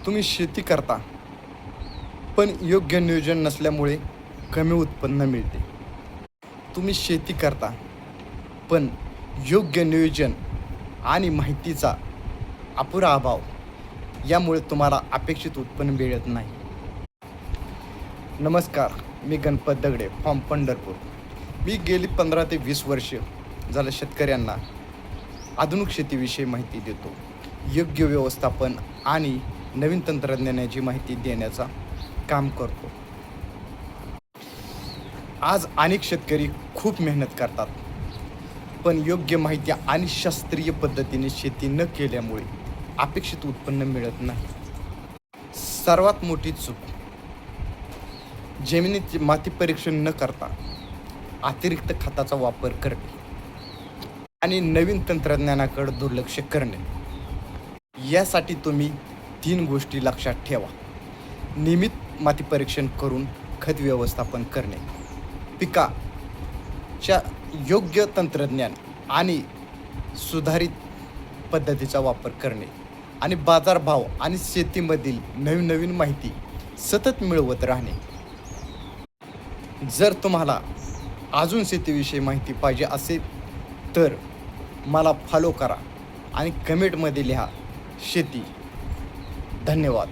तुम्ही शेती करता, पण योग्य नियोजन नसल्यामुळे कमी उत्पन्न मिळते. तुम्ही शेती करता, पण योग्य नियोजन आणि माहितीचा अपुरा अभाव यामुळे तुम्हाला अपेक्षित उत्पन्न मिळत नाही. नमस्कार, मी गणपत दगडे फ्रॉम पंढरपूर. मी गेली 15 ते 20 वर्ष झालं शेतकऱ्यांना आधुनिक शेतीविषयी माहिती देतो. योग्य व्यवस्थापन आणि नवीन तंत्रज्ञानाची माहिती देण्याचा काम करतो. आज अनेक शेतकरी खूप मेहनत करतात, पण योग्य माहिती आणि शास्त्रीय पद्धतीने शेती न केल्यामुळे अपेक्षित उत्पन्न मिळत नाही. सर्वात मोठी चूक, जमिनीचे माती परीक्षण न करता अतिरिक्त खताचा वापर करणे आणि नवीन तंत्रज्ञानाकडे दुर्लक्ष करणे. यासाठी तुम्ही 3 गोष्टी लक्षात ठेवा. नियमित माती परीक्षण करून खत व्यवस्थापन करणे, पिकाच्या योग्य तंत्रज्ञान आणि सुधारित पद्धतीचा वापर करणे आणि बाजारभाव आणि शेतीमधील नवीन माहिती सतत मिळवत राहणे. जर तुम्हाला अजून शेतीविषयी माहिती पाहिजे असेल तर मला फॉलो करा आणि कमेंटमध्ये लिहा शेती. धन्यवाद.